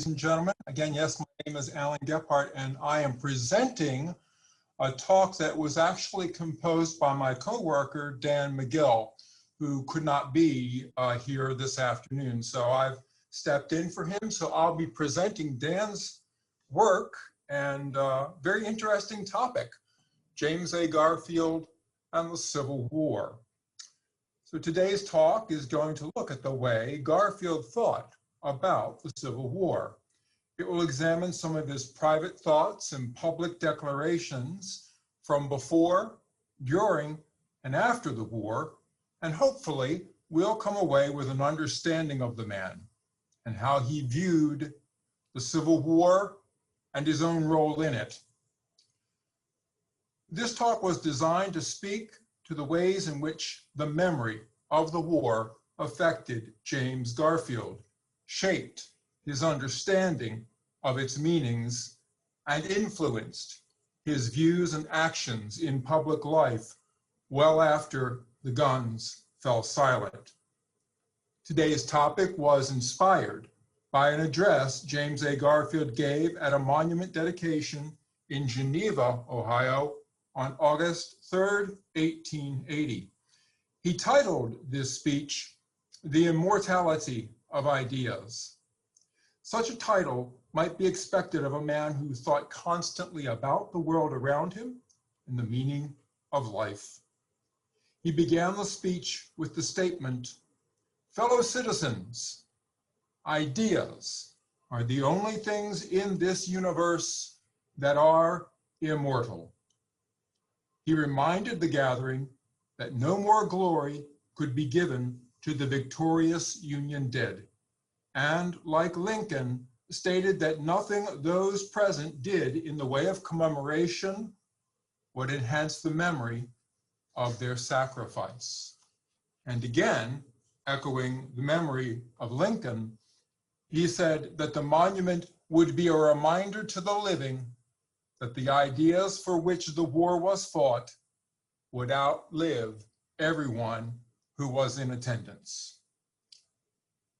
and gentlemen. Again, yes, my name is Alan Gephardt, and I am presenting a talk that was actually composed by my coworker, Dan McGill, who could not be here this afternoon. So I've stepped in for him. So I'll be presenting Dan's work and very interesting topic, James A. Garfield and the Civil War. So today's talk is going to look at the way Garfield thought about the Civil War. It will examine some of his private thoughts and public declarations from before, during, and after the war, and hopefully we'll come away with an understanding of the man and how he viewed the Civil War and his own role in it. This talk was designed to speak to the ways in which the memory of the war affected James Garfield, shaped his understanding of its meanings, and influenced his views and actions in public life well after the guns fell silent. Today's topic was inspired by an address James A. Garfield gave at a monument dedication in Geneva, Ohio, on August 3rd, 1880. He titled this speech, "The Immortality of Ideas." Such a title might be expected of a man who thought constantly about the world around him and the meaning of life. He began the speech with the statement, "Fellow citizens, ideas are the only things in this universe that are immortal." He reminded the gathering that no more glory could be given to the victorious Union dead, and like Lincoln, stated that nothing those present did in the way of commemoration would enhance the memory of their sacrifice. And again, echoing the memory of Lincoln, he said that the monument would be a reminder to the living that the ideas for which the war was fought would outlive everyone who was in attendance.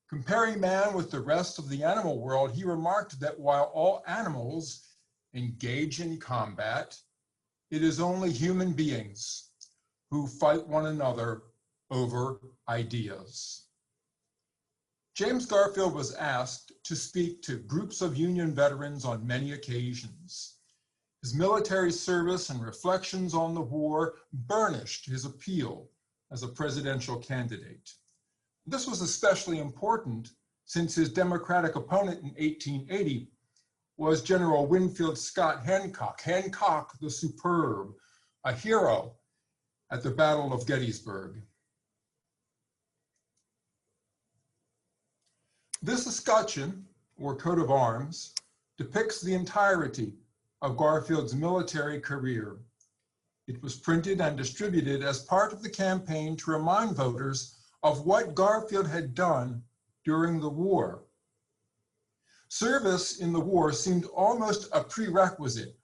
Comparing man with the rest of the animal world, he remarked that while all animals engage in combat, it is only human beings who fight one another over ideas. James Garfield was asked to speak to groups of Union veterans on many occasions. His military service and reflections on the war burnished his appeal as a presidential candidate. This was especially important since his Democratic opponent in 1880 was General Winfield Scott Hancock, Hancock the Superb, a hero at the Battle of Gettysburg. This escutcheon, or coat of arms, depicts the entirety of Garfield's military career. It was printed and distributed as part of the campaign to remind voters of what Garfield had done during the war. Service in the war seemed almost a prerequisite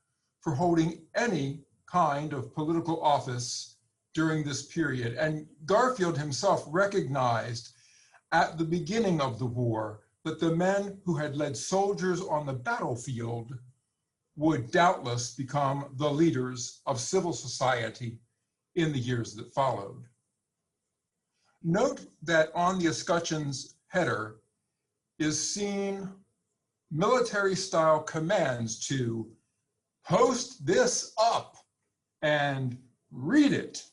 for holding any kind of political office during this period, and Garfield himself recognized at the beginning of the war that the men who had led soldiers on the battlefield would doubtless become the leaders of civil society in the years that followed. Note that on the escutcheon's header is seen military-style commands to post this up and read it.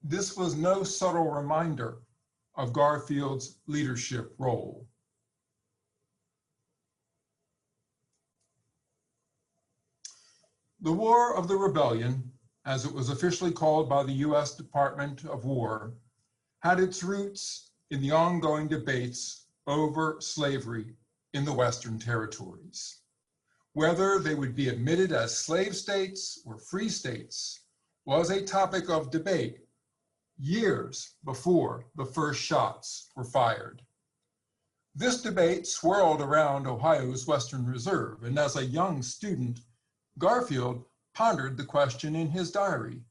This was no subtle reminder of Garfield's leadership role. The War of the Rebellion, as it was officially called by the U.S. Department of War, had its roots in the ongoing debates over slavery in the Western territories. Whether they would be admitted as slave states or free states was a topic of debate years before the first shots were fired. This debate swirled around Ohio's Western Reserve, and as a young student, Garfield pondered the question in his diary.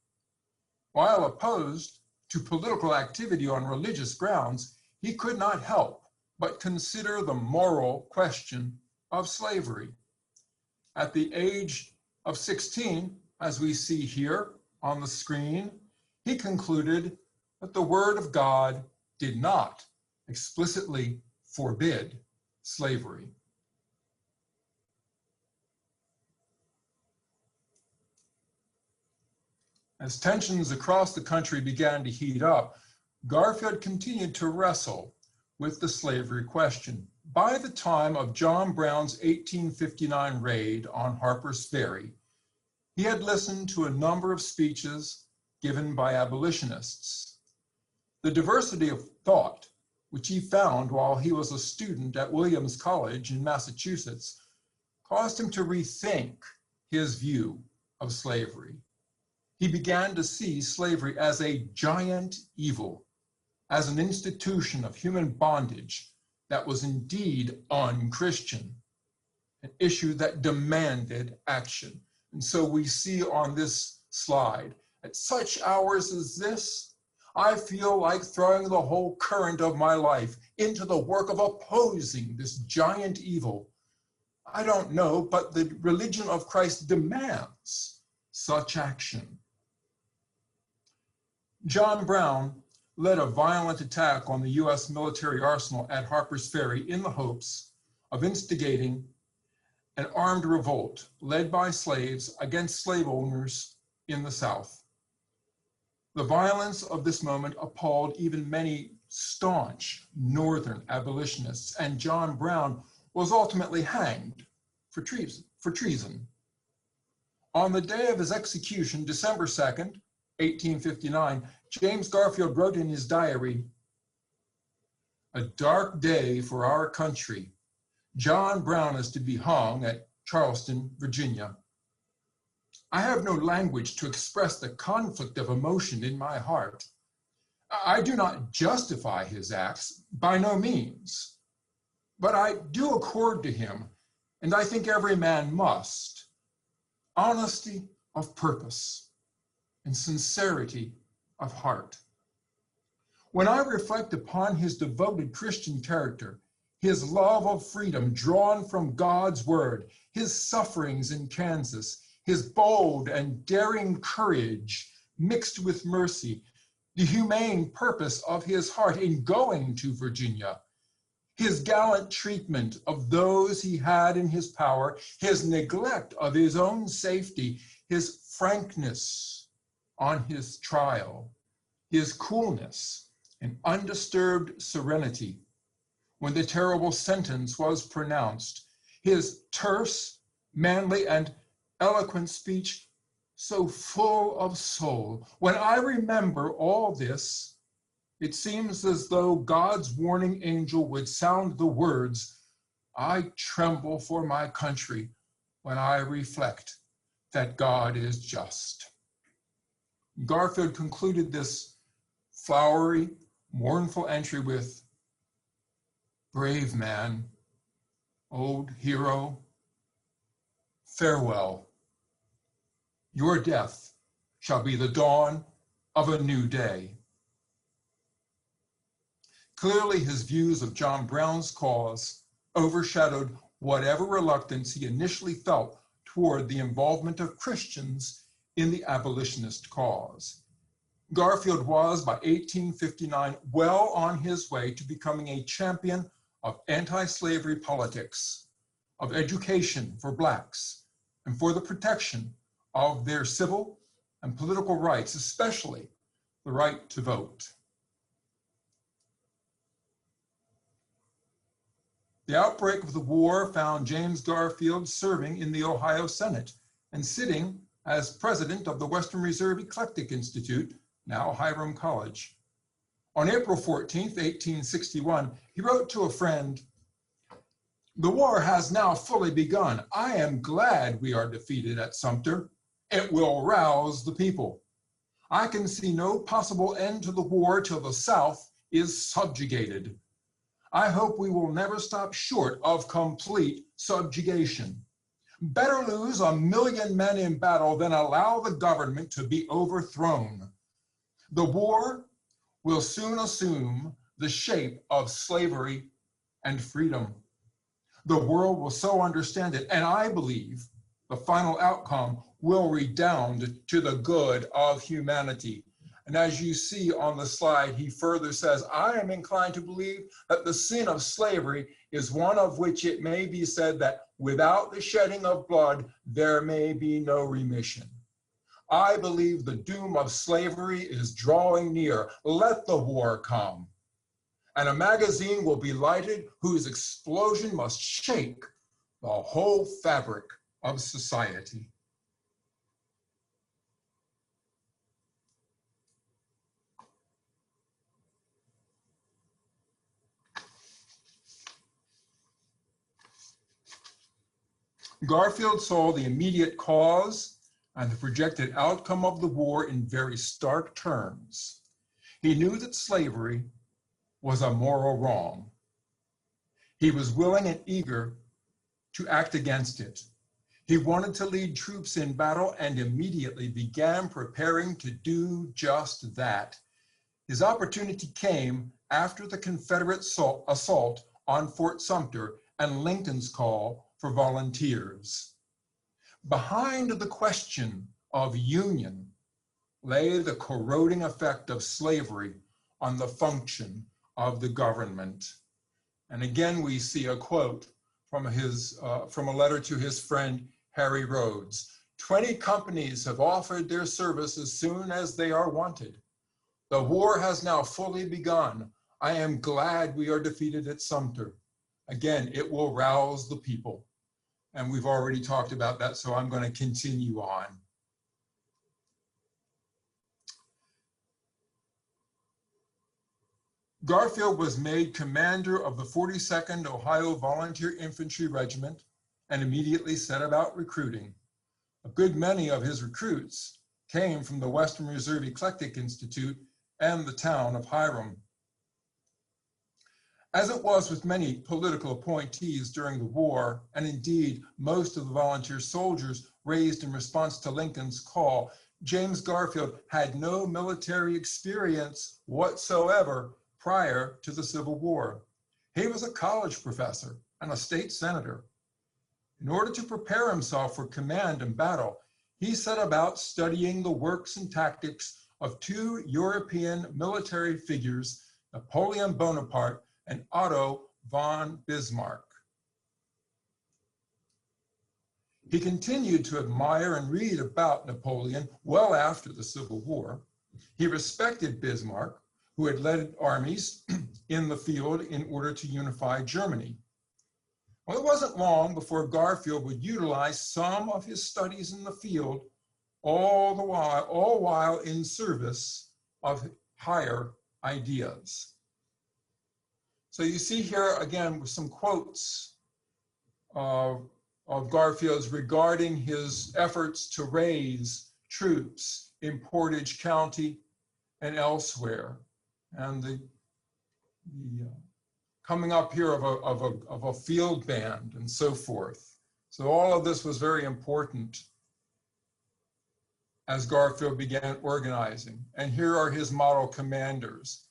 While opposed to political activity on religious grounds, he could not help but consider the moral question of slavery. At the age of 16, as we see here on the screen, he concluded that the Word of God did not explicitly forbid slavery. As tensions across the country began to heat up, Garfield continued to wrestle with the slavery question. By the time of John Brown's 1859 raid on Harper's Ferry, he had listened to a number of speeches given by abolitionists. The diversity of thought, which he found while he was a student at Williams College in Massachusetts, caused him to rethink his view of slavery. He began to see slavery as a giant evil, as an institution of human bondage that was indeed unchristian, an issue that demanded action. And so we see on this slide, at such hours as this, I feel like throwing the whole current of my life into the work of opposing this giant evil. I don't know, but the religion of Christ demands such action. John Brown led a violent attack on the U.S. military arsenal at Harper's Ferry in the hopes of instigating an armed revolt led by slaves against slave owners in the South. The violence of this moment appalled even many staunch Northern abolitionists, and John Brown was ultimately hanged for treason. On the day of his execution, December 2nd, 1859, James Garfield wrote in his diary, "A dark day for our country. John Brown is to be hung at Charleston, Virginia. I have no language to express the conflict of emotion in my heart. I do not justify his acts, by no means, but I do accord to him, and I think every man must, honesty of purpose and sincerity of heart. When I reflect upon his devoted Christian character, his love of freedom drawn from God's word, his sufferings in Kansas, his bold and daring courage mixed with mercy, the humane purpose of his heart in going to Virginia, his gallant treatment of those he had in his power, his neglect of his own safety, his frankness on his trial, his coolness and undisturbed serenity when the terrible sentence was pronounced, his terse, manly, and eloquent speech so full of soul. When I remember all this, it seems as though God's warning angel would sound the words, 'I tremble for my country when I reflect that God is just.'" Garfield concluded this flowery, mournful entry with, "Brave man, old hero, farewell. Your death shall be the dawn of a new day." Clearly, his views of John Brown's cause overshadowed whatever reluctance he initially felt toward the involvement of Christians in the abolitionist cause. Garfield was, by 1859, well on his way to becoming a champion of anti-slavery politics, of education for Blacks, and for the protection of their civil and political rights, especially the right to vote. The outbreak of the war found James Garfield serving in the Ohio Senate and sitting as president of the Western Reserve Eclectic Institute, now Hiram College. On April 14th, 1861, he wrote to a friend, "The war has now fully begun. I am glad we are defeated at Sumter. It will rouse the people. I can see no possible end to the war till the South is subjugated. I hope we will never stop short of complete subjugation. Better lose 1,000,000 men in battle than allow the government to be overthrown. The war will soon assume the shape of slavery and freedom. The world will so understand it, and I believe the final outcome will redound to the good of humanity. And as you see on the slide, he further says, I am inclined to believe that the sin of slavery is one of which it may be said that without the shedding of blood, there may be no remission. I believe the doom of slavery is drawing near. Let the war come. And a magazine will be lighted whose explosion must shake the whole fabric of society. Garfield saw the immediate cause and the projected outcome of the war in very stark terms. He knew that slavery was a moral wrong. He was willing and eager to act against it. He wanted to lead troops in battle and immediately began preparing to do just that. His opportunity came after the Confederate assault on Fort Sumter and Lincoln's call for volunteers. Behind the question of union lay the corroding effect of slavery on the function of the government. And again, we see a quote from a letter to his friend Harry Rhodes. 20 companies have offered their service as soon as they are wanted. The war has now fully begun. I am glad we are defeated at Sumter. Again, it will rouse the people. And we've already talked about that, so I'm going to continue on. Garfield was made commander of the 42nd Ohio Volunteer Infantry Regiment and immediately set about recruiting. A good many of his recruits came from the Western Reserve Eclectic Institute and the town of Hiram. As it was with many political appointees during the war, and indeed most of the volunteer soldiers raised in response to Lincoln's call, James Garfield had no military experience whatsoever prior to the Civil War. He was a college professor and a state senator. In order to prepare himself for command and battle, he set about studying the works and tactics of two European military figures, Napoleon Bonaparte and Otto von Bismarck. He continued to admire and read about Napoleon well after the Civil War. He respected Bismarck, who had led armies in the field in order to unify Germany. Well, it wasn't long before Garfield would utilize some of his studies in the field, all while in service of higher ideas. So you see here again with some quotes of Garfield's regarding his efforts to raise troops in Portage County and elsewhere, and the coming up here of a field band and so forth. So all of this was very important as Garfield began organizing. And here are his model commanders,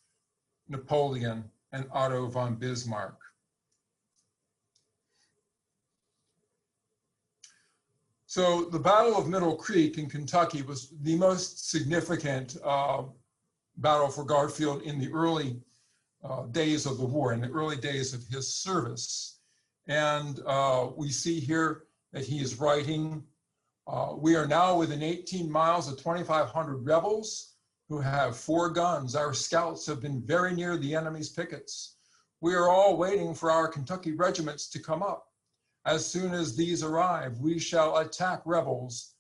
Napoleon and Otto von Bismarck. So the Battle of Middle Creek in Kentucky was the most significant battle for Garfield in the early days of the war, in the early days of his service. And we see here that he is writing, we are now within 18 miles of 2,500 rebels who have 4 guns. Our scouts have been very near the enemy's pickets. We are all waiting for our Kentucky regiments to come up. As soon as these arrive, we shall attack rebels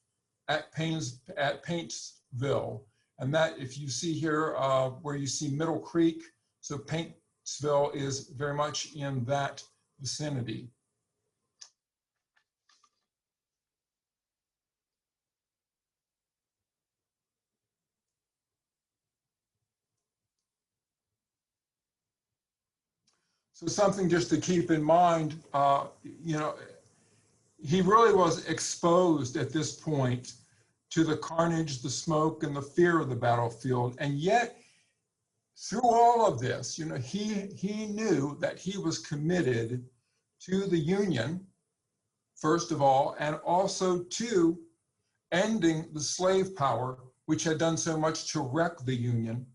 at Painesville. And that, if you see here where you see Middle Creek, so Painesville is very much in that vicinity. So something just to keep in mind, you know, he really was exposed at this point to the carnage, the smoke, and the fear of the battlefield, and yet through all of this, he knew that he was committed to the Union, first of all, and also to ending the slave power, which had done so much to wreck the Union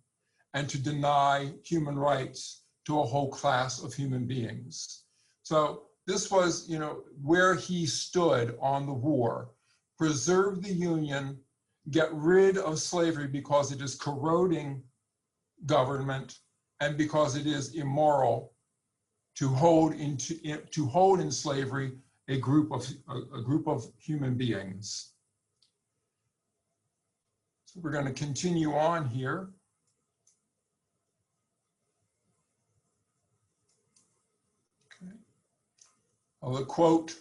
and to deny human rights to a whole class of human beings. So this was, where he stood on the war: preserve the Union, get rid of slavery because it is corroding government and because it is immoral to hold in slavery a group of human beings. So we're going to continue on here. Okay. I'll quote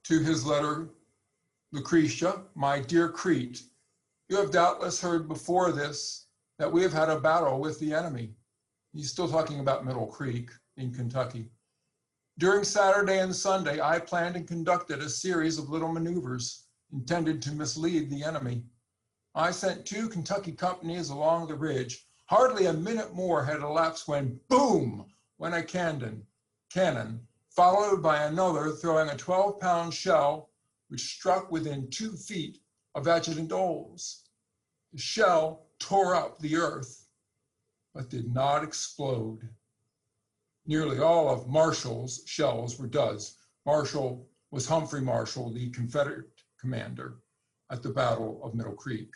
to his letter, Lucretia, my dear Crete, you have doubtless heard before this that we have had a battle with the enemy. He's still talking about Middle Creek in Kentucky. During Saturday and Sunday, I planned and conducted a series of little maneuvers intended to mislead the enemy. I sent 2 Kentucky companies along the ridge. Hardly a minute more had elapsed when, boom, went a cannon, followed by another throwing a 12-pound shell, which struck within 2 feet of Adjutant Doles. The shell tore up the earth, but did not explode. Nearly all of Marshall's shells were duds. Marshall was Humphrey Marshall, the Confederate commander at the Battle of Middle Creek.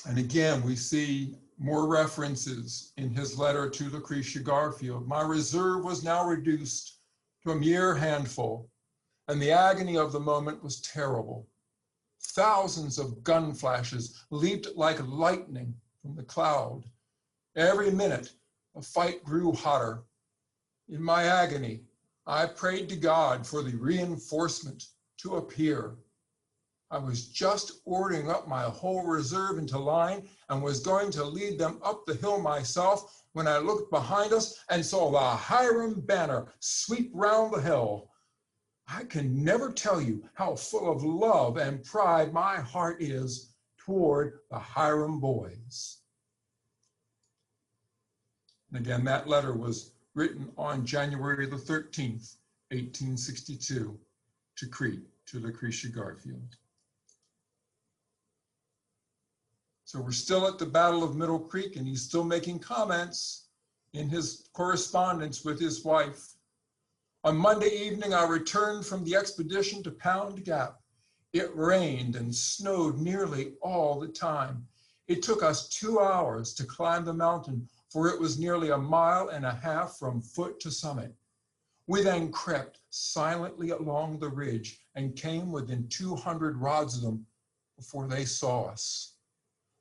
And again, we see more references in his letter to Lucretia Garfield. My reserve was now reduced to a mere handful, and the agony of the moment was terrible. Thousands of gun flashes leaped like lightning from the cloud. Every minute, the fight grew hotter. In my agony, I prayed to God for the reinforcement to appear. I was just ordering up my whole reserve into line and was going to lead them up the hill myself when I looked behind us and saw the Hiram banner sweep round the hill. I can never tell you how full of love and pride my heart is toward the Hiram boys. And again, that letter was written on January the 13th, 1862, to Crete, to Lucretia Garfield. So we're still at the Battle of Middle Creek, and he's still making comments in his correspondence with his wife. On Monday evening, I returned from the expedition to Pound Gap. It rained and snowed nearly all the time. It took us 2 hours to climb the mountain, for it was nearly 1.5 miles from foot to summit. We then crept silently along the ridge and came within 200 rods of them before they saw us.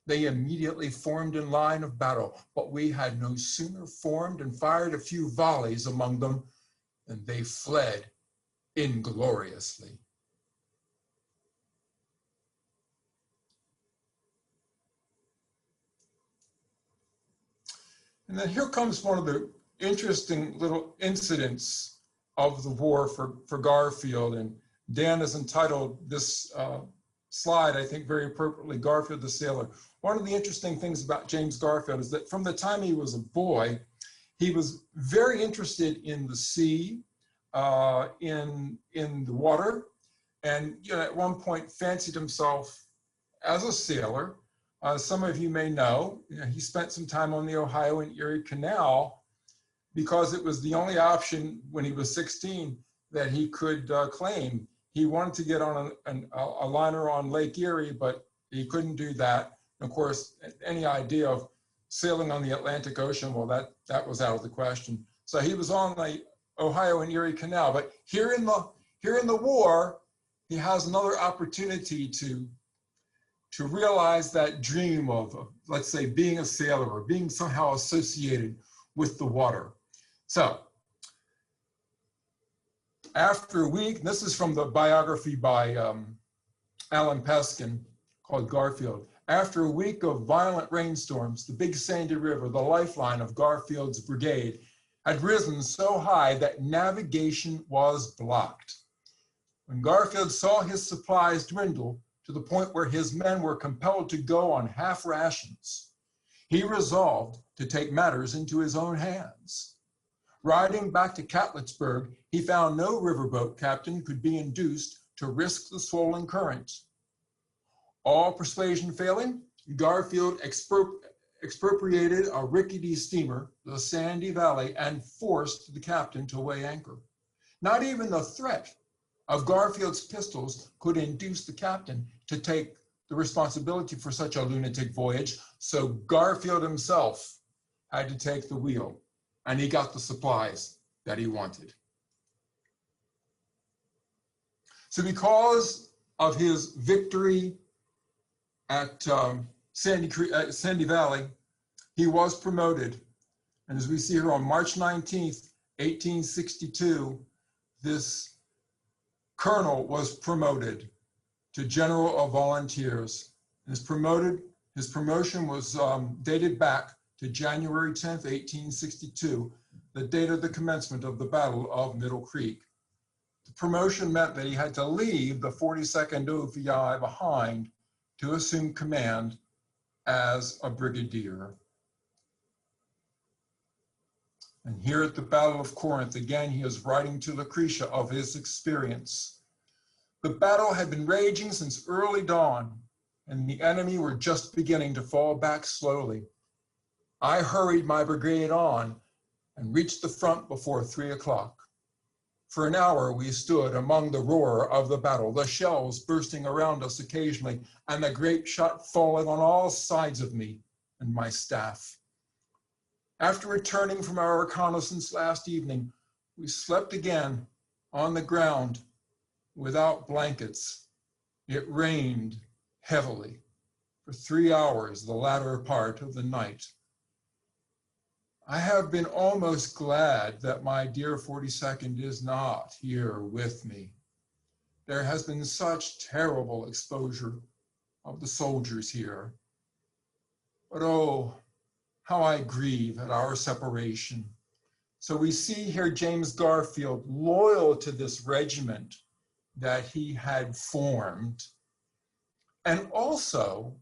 They immediately formed in line of battle, but we had no sooner formed and fired a few volleys among them than they fled ingloriously. And then here comes one of the interesting little incidents of the war for Garfield. And Dan has entitled this slide, I think very appropriately, Garfield the Sailor. One of the interesting things about James Garfield is that from the time he was a boy, he was very interested in the sea, in the water, and at one point fancied himself as a sailor. Some of you may know, he spent some time on the Ohio and Erie Canal because it was the only option when he was 16 that he could claim. He wanted to get on a liner on Lake Erie, but he couldn't do that. And of course, any idea of sailing on the Atlantic Ocean, well, that was out of the question. So he was on the Ohio and Erie Canal. But here in the war, he has another opportunity to realize that dream of, let's say, being a sailor or being somehow associated with the water. So after a week, this is from the biography by Alan Peskin called Garfield. After a week of violent rainstorms, the Big Sandy River, the lifeline of Garfield's brigade, had risen so high that navigation was blocked. When Garfield saw his supplies dwindle to the point where his men were compelled to go on half rations, he resolved to take matters into his own hands. Riding back to Catlettsburg, he found no riverboat captain could be induced to risk the swollen current. All persuasion failing, Garfield expropriated a rickety steamer, the Sandy Valley, and forced the captain to weigh anchor. Not even the threat of Garfield's pistols could induce the captain to take the responsibility for such a lunatic voyage, so Garfield himself had to take the wheel, and he got the supplies that he wanted. So because of his victory at Sandy Valley, he was promoted. And as we see here on March 19th, 1862, this colonel was promoted to General of Volunteers. His promotion was dated back to January 10th, 1862, the date of the commencement of the Battle of Middle Creek. The promotion meant that he had to leave the 42nd OVI behind to assume command as a brigadier. And here at the Battle of Corinth, again, he is writing to Lucretia of his experience. The battle had been raging since early dawn, and the enemy were just beginning to fall back slowly. I hurried my brigade on and reached the front before 3 o'clock. For an hour, we stood among the roar of the battle, the shells bursting around us occasionally, and the grape shot falling on all sides of me and my staff. After returning from our reconnaissance last evening, we slept again on the ground without blankets. It rained heavily for 3 hours the latter part of the night. I have been almost glad that my dear 42nd is not here with me. There has been such terrible exposure of the soldiers here. But oh, how I grieve at our separation. So we see here James Garfield, loyal to this regiment that he had formed, and also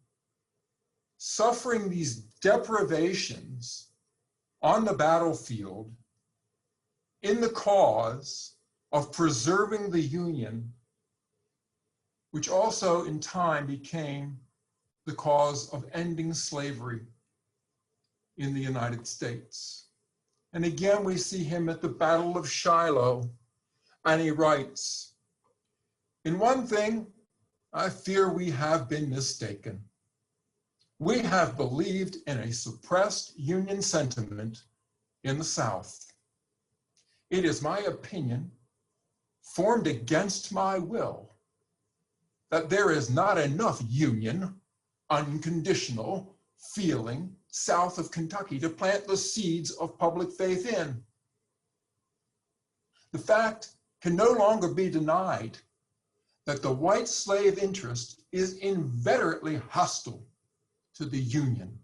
suffering these deprivations on the battlefield in the cause of preserving the Union, which also in time became the cause of ending slavery in the United States. And again, we see him at the Battle of Shiloh, and he writes, "In one thing, I fear we have been mistaken. We have believed in a suppressed Union sentiment in the South. It is my opinion, formed against my will, that there is not enough Union, unconditional feeling south of Kentucky to plant the seeds of public faith in. The fact can no longer be denied that the white slave interest is inveterately hostile to the Union.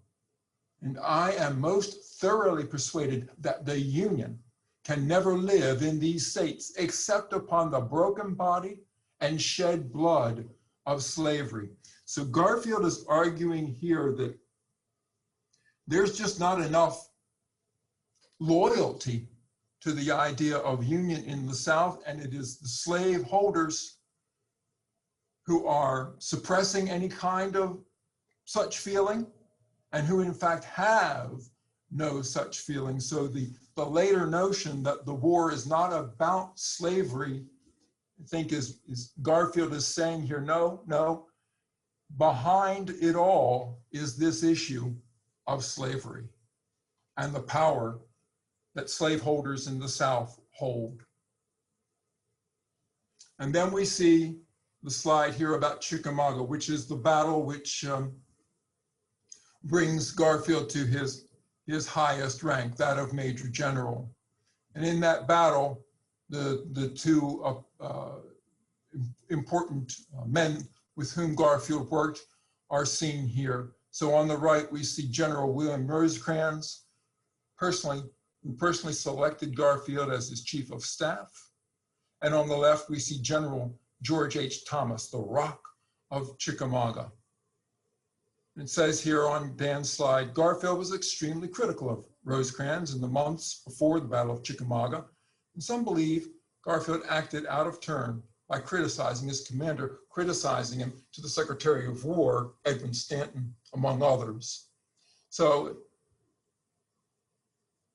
And I am most thoroughly persuaded that the Union can never live in these states except upon the broken body and shed blood of slavery." So Garfield is arguing here that there's just not enough loyalty to the idea of Union in the South, and it is the slave holders who are suppressing any kind of such feeling, and who in fact have no such feeling. So the later notion that the war is not about slavery, I think is Garfield is saying here, no, behind it all is this issue of slavery and the power that slaveholders in the South hold. And then we see the slide here about Chickamauga, which is the battle which brings Garfield to his highest rank, that of Major General. And in that battle, the two important men with whom Garfield worked are seen here. So on the right, we see General William Rosecrans, who personally selected Garfield as his chief of staff. And on the left, we see General George H. Thomas, the Rock of Chickamauga. It says here on Dan's slide, Garfield was extremely critical of Rosecrans in the months before the Battle of Chickamauga, and some believe Garfield acted out of turn by criticizing his commander, criticizing him to the Secretary of War, Edwin Stanton, among others. So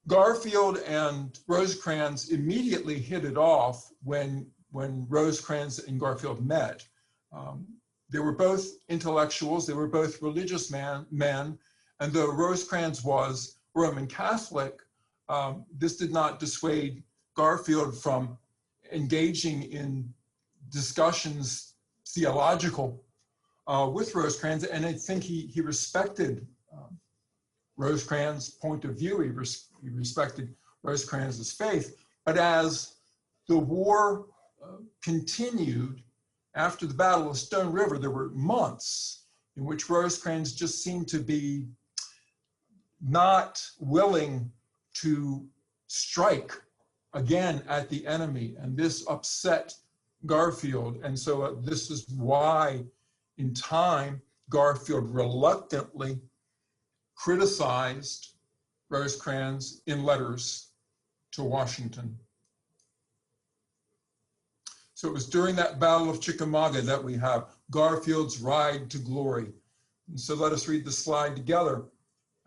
Garfield and Rosecrans immediately hit it off when Rosecrans and Garfield met. They were both intellectuals, they were both religious men, and though Rosecrans was Roman Catholic, this did not dissuade Garfield from engaging in discussions theological with Rosecrans, and I think he respected Rosecrans' point of view, he respected Rosecrans' faith, but as the war continued, after the Battle of Stone River, there were months in which Rosecrans just seemed to be not willing to strike again at the enemy, and this upset Garfield. And so this is why, in time, Garfield reluctantly criticized Rosecrans in letters to Washington. So it was during that Battle of Chickamauga that we have Garfield's ride to glory. And so let us read the slide together.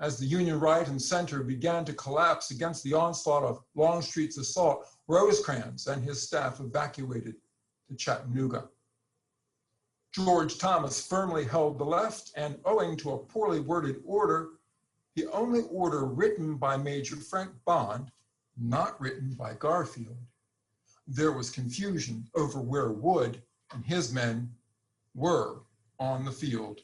As the Union right and center began to collapse against the onslaught of Longstreet's assault, Rosecrans and his staff evacuated to Chattanooga. George Thomas firmly held the left, and owing to a poorly worded order, the only order written by Major Frank Bond, not written by Garfield, there was confusion over where Wood and his men were on the field.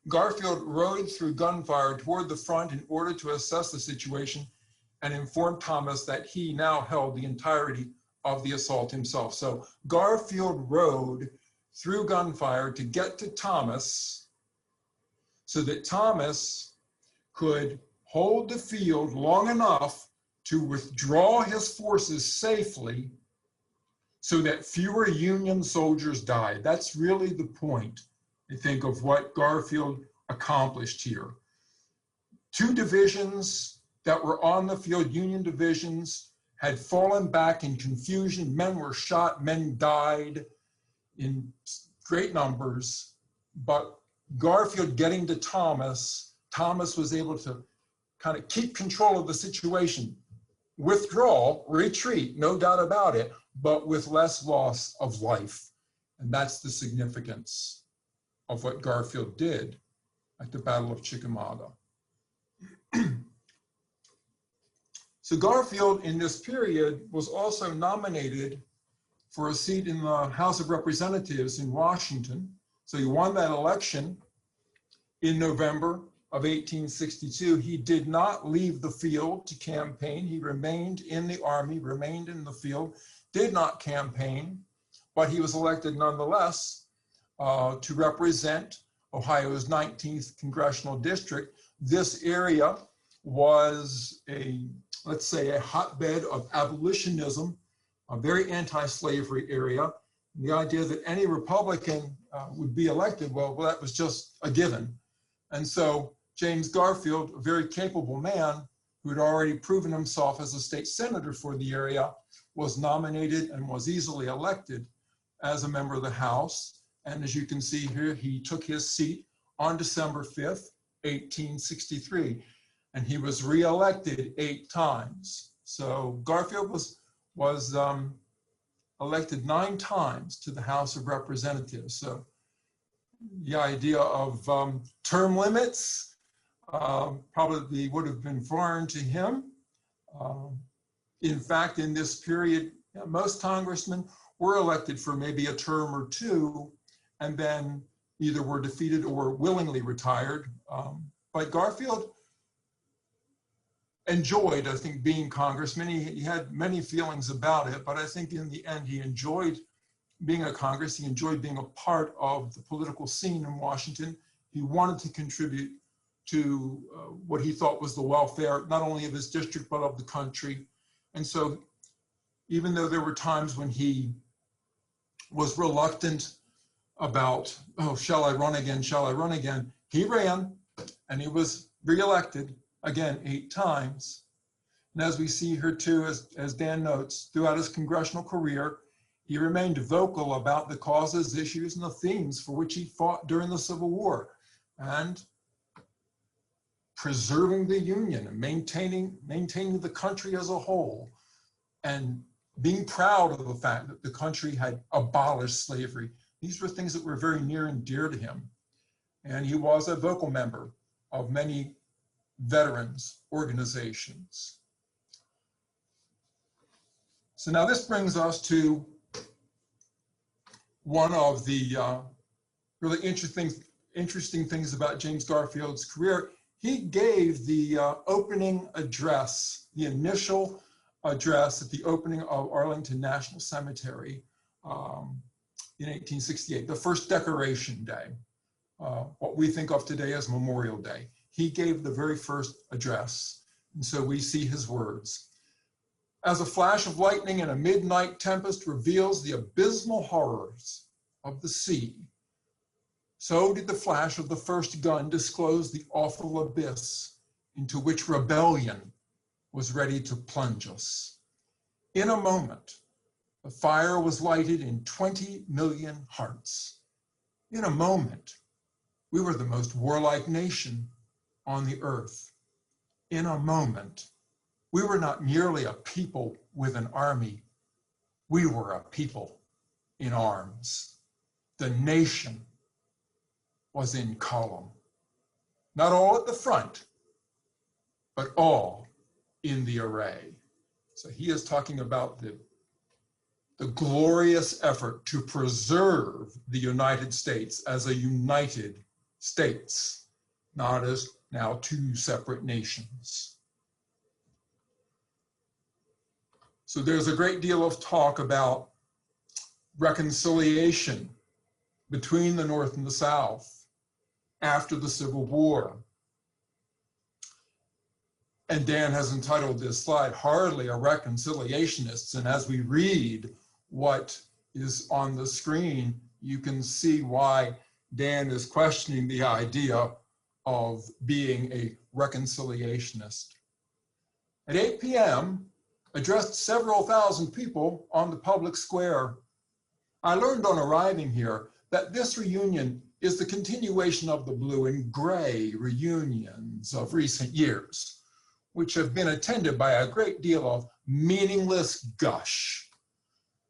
Garfield rode through gunfire toward the front in order to assess the situation and informed Thomas that he now held the entirety of the assault himself. So Garfield rode through gunfire to get to Thomas so that Thomas could hold the field long enough to withdraw his forces safely so that fewer Union soldiers died. That's really the point, I think, of what Garfield accomplished here. Two divisions that were on the field, Union divisions, had fallen back in confusion. Men were shot, men died in great numbers, but Garfield getting to Thomas was able to kind of keep control of the situation. Withdrawal, retreat, no doubt about it, but with less loss of life. And that's the significance of what Garfield did at the Battle of Chickamauga. So Garfield in this period was also nominated for a seat in the House of Representatives in Washington. So he won that election in November of 1862. He did not leave the field to campaign. He remained in the Army, remained in the field, did not campaign, but he was elected nonetheless to represent Ohio's 19th congressional district. This area was let's say, a hotbed of abolitionism, a very anti-slavery area. The idea that any Republican would be elected, well, that was just a given. And so James Garfield, a very capable man who had already proven himself as a state senator for the area, was nominated and was easily elected as a member of the House. And as you can see here, he took his seat on December 5th, 1863, and he was reelected 8 times. So Garfield was elected 9 times to the House of Representatives. So the idea of term limits probably would have been foreign to him. In fact, in this period, most congressmen were elected for maybe a term or 2, and then either were defeated or willingly retired. But Garfield enjoyed, I think, being congressman. He had many feelings about it, but I think in the end he enjoyed being a Congress. He enjoyed being a part of the political scene in Washington. He wanted to contribute to what he thought was the welfare, not only of his district, but of the country. And so even though there were times when he was reluctant about, oh, shall I run again? Shall I run again? He ran, and he was reelected again 8 times. And as we see here too, as Dan notes, throughout his congressional career, he remained vocal about the causes, issues, and the themes for which he fought during the Civil War, and preserving the Union and maintaining the country as a whole, and being proud of the fact that the country had abolished slavery. These were things that were very near and dear to him. And he was a vocal member of many veterans organizations. So now this brings us to one of the really interesting things about James Garfield's career. He gave the opening address, the initial address at the opening of Arlington National Cemetery in 1868, the first Decoration Day, what we think of today as Memorial Day. He gave the very first address, and so we see his words. As a flash of lightning in a midnight tempest reveals the abysmal horrors of the sea, so did the flash of the first gun disclose the awful abyss into which rebellion was ready to plunge us. In a moment, the fire was lighted in 20 million hearts. In a moment, we were the most warlike nation on the earth. In a moment, we were not merely a people with an army, we were a people in arms. The nation was in column, not all at the front, but all in the array. So he is talking about the glorious effort to preserve the United States as a united states, not as now 2 separate nations. So there's a great deal of talk about reconciliation between the North and the South after the Civil War. And Dan has entitled this slide, Hardly a Reconciliationist. And as we read what is on the screen, you can see why Dan is questioning the idea of being a reconciliationist. At 8 p.m., addressed several thousand people on the public square. I learned on arriving here that this reunion is the continuation of the blue and gray reunions of recent years, which have been attended by a great deal of meaningless gush.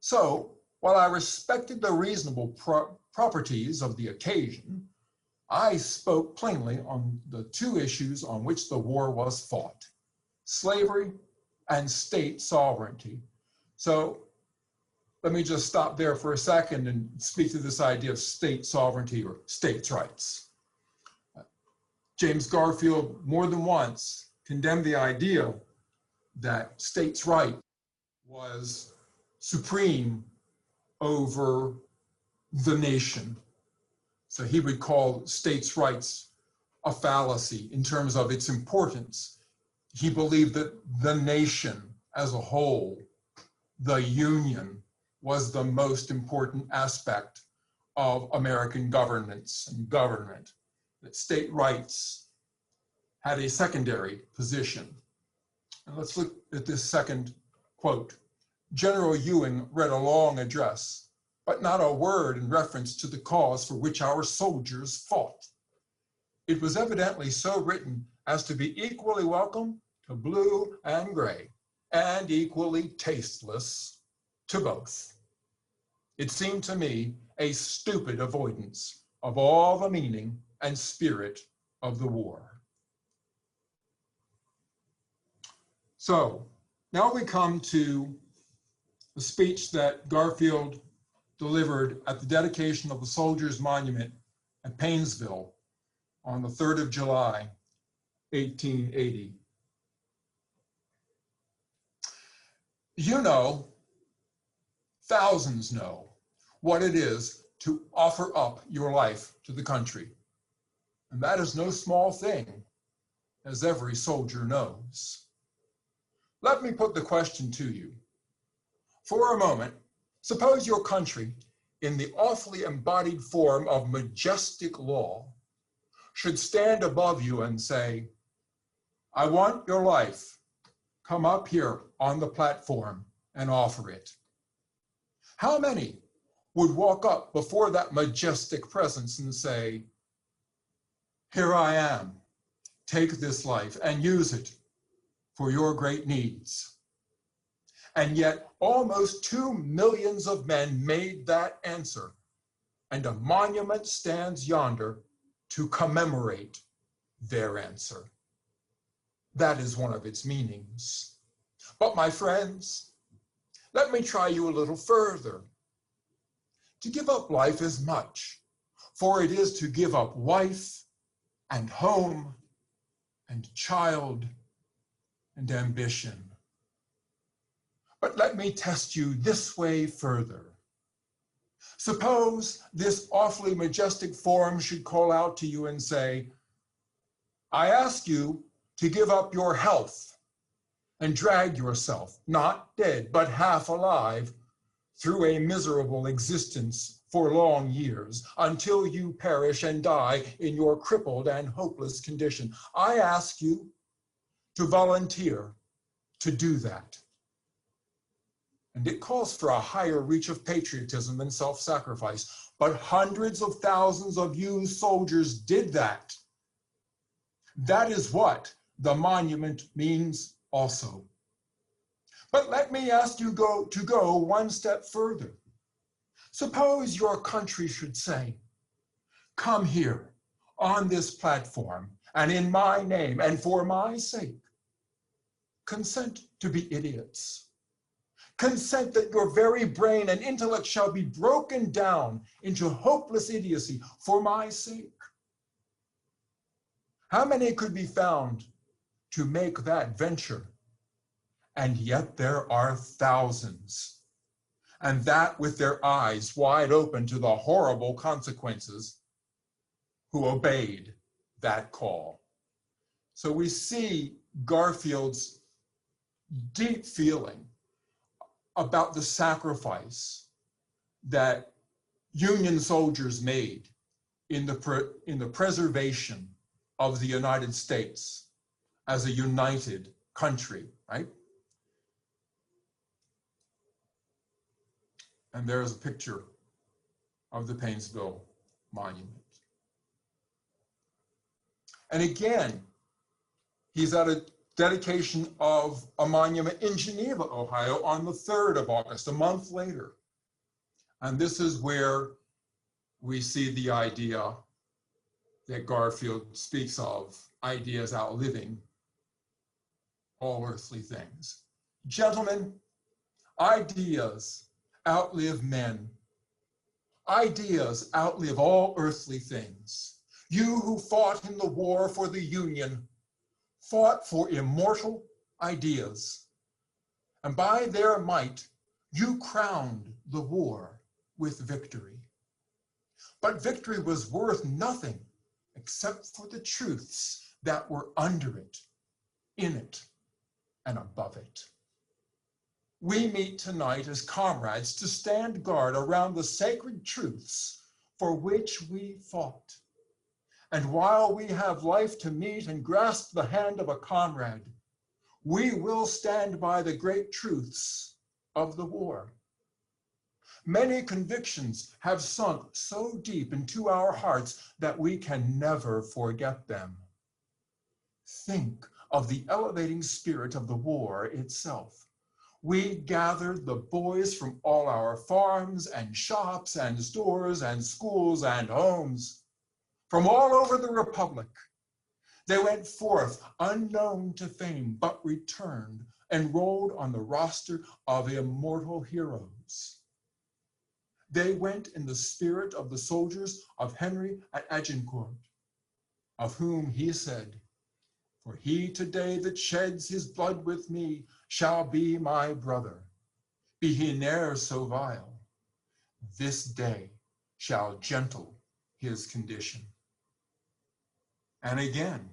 So, while I respected the reasonable properties of the occasion, I spoke plainly on the 2 issues on which the war was fought: slavery and state sovereignty. So let me just stop there for a second and speak to this idea of state sovereignty or states' rights. James Garfield more than once condemned the idea that states' right was supreme over the nation. So he would call states' rights a fallacy in terms of its importance. He believed that the nation as a whole, the Union, was the most important aspect of American governance and government, that state rights had a secondary position. And let's look at this second quote. General Ewing read a long address, but not a word in reference to the cause for which our soldiers fought. It was evidently so written as to be equally welcome to blue and gray, and equally tasteless to both. It seemed to me a stupid avoidance of all the meaning and spirit of the war. So now we come to the speech that Garfield delivered at the dedication of the Soldiers' Monument at Painesville on the 3rd of July, 1880. You know, thousands know, what it is to offer up your life to the country. And that is no small thing, as every soldier knows. Let me put the question to you. For a moment, suppose your country in the awfully embodied form of majestic law should stand above you and say, I want your life. Come up here on the platform and offer it. How many would walk up before that majestic presence and say, here I am, take this life and use it for your great needs? And yet almost 2 million of men made that answer, and a monument stands yonder to commemorate their answer. That is one of its meanings. But my friends, let me try you a little further. To give up life is much, for it is to give up wife and home and child and ambition. But let me test you this way further. Suppose this awfully majestic form should call out to you and say, I ask you to give up your health and drag yourself, not dead, but half alive, through a miserable existence for long years, until you perish and die in your crippled and hopeless condition. I ask you to volunteer to do that. And it calls for a higher reach of patriotism and self-sacrifice. But hundreds of thousands of you soldiers did that. That is what the monument means also. But let me ask you to go one step further. Suppose your country should say, come here on this platform and in my name and for my sake, consent to be idiots. Consent that your very brain and intellect shall be broken down into hopeless idiocy for my sake. How many could be found to make that venture? And yet there are thousands, and that with their eyes wide open to the horrible consequences, who obeyed that call. So we see Garfield's deep feeling about the sacrifice that Union soldiers made in the preservation of the United States as a united country, right? And there's a picture of the Painesville Monument. And again, he's at a dedication of a monument in Geneva, Ohio, on the 3rd of August, a month later. And this is where we see the idea that Garfield speaks of, ideas outliving all earthly things. Gentlemen, ideas outlive men. Ideas outlive all earthly things. You who fought in the war for the Union fought for immortal ideas, and by their might, you crowned the war with victory. But victory was worth nothing except for the truths that were under it, in it, and above it. We meet tonight as comrades to stand guard around the sacred truths for which we fought. And while we have life to meet and grasp the hand of a comrade, we will stand by the great truths of the war. Many convictions have sunk so deep into our hearts that we can never forget them. Think of the elevating spirit of the war itself. We gathered the boys from all our farms and shops and stores and schools and homes, from all over the Republic. They went forth unknown to fame, but returned, enrolled on the roster of immortal heroes. They went in the spirit of the soldiers of Henry at Agincourt, of whom he said, "For he today that sheds his blood with me shall be my brother, be he ne'er so vile. This day shall gentle his condition." And again,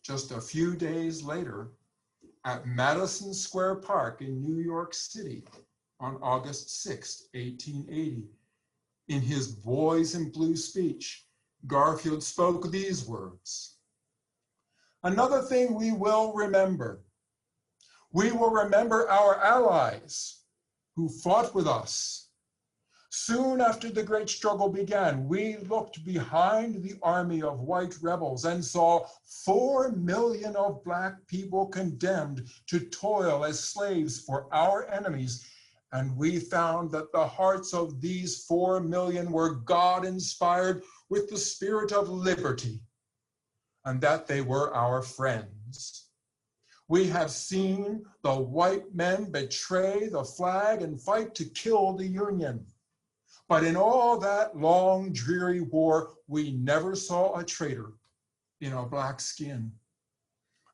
just a few days later, at Madison Square Park in New York City on August 6, 1880, In his Boys in Blue speech, Garfield spoke these words: "Another thing we will remember our allies who fought with us. Soon after the great struggle began, we looked behind the army of white rebels and saw 4 million of black people condemned to toil as slaves for our enemies. And we found that the hearts of these 4 million were God-inspired with the spirit of liberty, and that they were our friends. We have seen the white men betray the flag and fight to kill the Union. But in all that long, dreary war, we never saw a traitor in a black skin.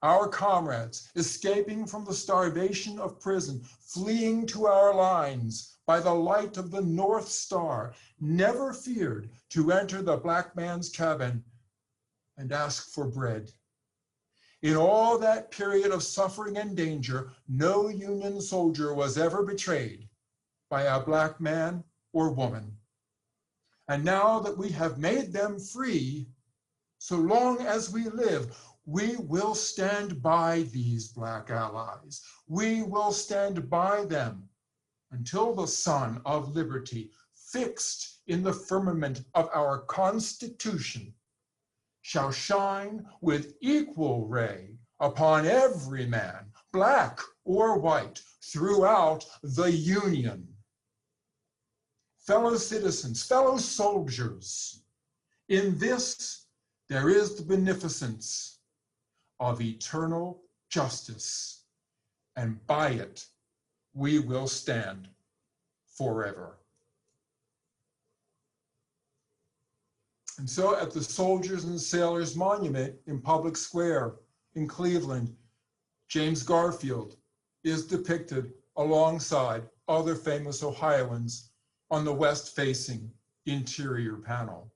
Our comrades, escaping from the starvation of prison, fleeing to our lines by the light of the North Star, never feared to enter the black man's cabin and ask for bread. In all that period of suffering and danger, no Union soldier was ever betrayed by a black man or woman. And now that we have made them free, so long as we live, we will stand by these black allies. We will stand by them until the sun of liberty, fixed in the firmament of our Constitution, shall shine with equal ray upon every man, black or white, throughout the Union. Fellow citizens, fellow soldiers, in this there is the beneficence of eternal justice, and by it we will stand forever." And so at the Soldiers and Sailors Monument in Public Square in Cleveland, James Garfield is depicted alongside other famous Ohioans on the west-facing interior panel.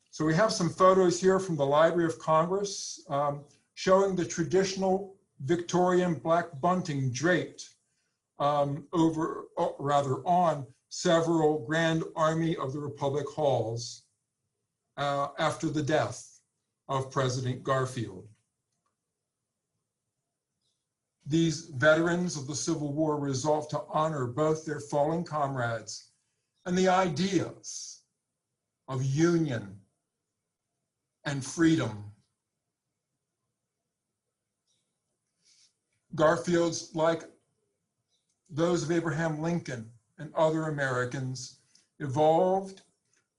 So we have some photos here from the Library of Congress showing the traditional Victorian black bunting draped on several Grand Army of the Republic halls after the death of President Garfield. These veterans of the Civil War resolved to honor both their fallen comrades and the ideas of union and freedom. Garfield's, like those of Abraham Lincoln and other Americans, evolved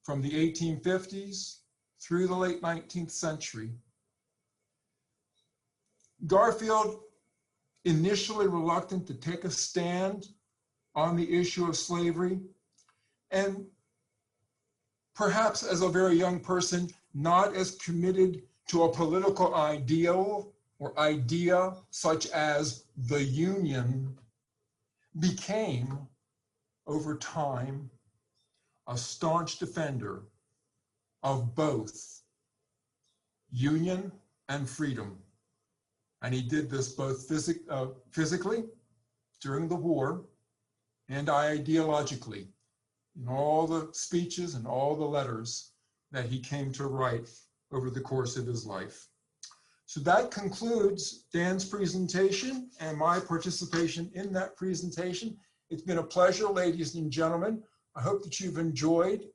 from the 1850s through the late 19th century. Garfield, initially reluctant to take a stand on the issue of slavery, and perhaps as a very young person, not as committed to a political ideal or idea such as the Union, became, over time, a staunch defender of both union and freedom. And he did this both physically during the war and ideologically in all the speeches and all the letters that he came to write over the course of his life. So that concludes Dan's presentation and my participation in that presentation. It's been a pleasure, ladies and gentlemen. I hope that you've enjoyed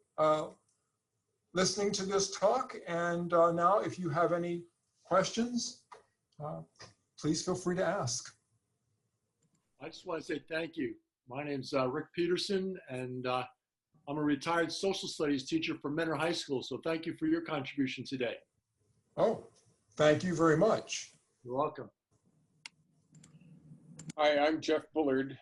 listening to this talk. And now, if you have any questions, please feel free to ask. I just want to say thank you. My name's Rick Peterson, and I'm a retired social studies teacher from Mentor High School. So thank you for your contribution today. Oh, thank you very much. You're welcome. Hi, I'm Jeff Bullard.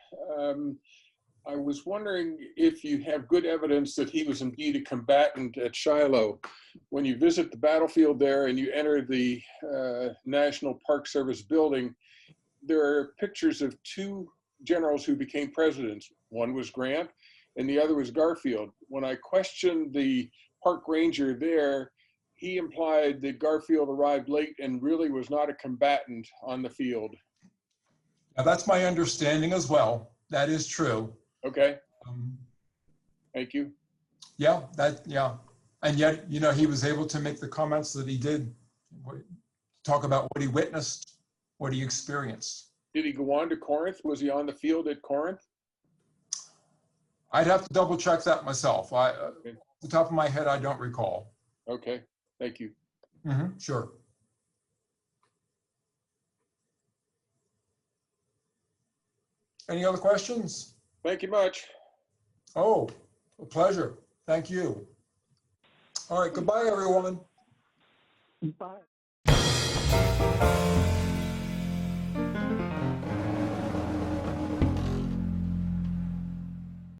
I was wondering if you have good evidence that he was indeed a combatant at Shiloh. When you visit the battlefield there and you enter the National Park Service building, there are pictures of two generals who became presidents. One was Grant and the other was Garfield. When I questioned the park ranger there, he implied that Garfield arrived late and really was not a combatant on the field. Now, that's my understanding as well. That is true. Okay, Um, thank you. yeah, yeah. And yet, you know, he was able to make the comments that he did, talk about what he witnessed, what he experienced. Did he go on to Corinth? Was he on the field at Corinth? I'd have to double check that myself. Off the top of my head, I don't recall. Okay, thank you. Sure. Any other questions? Thank you much. Oh, a pleasure. Thank you. All right, goodbye, everyone. Bye.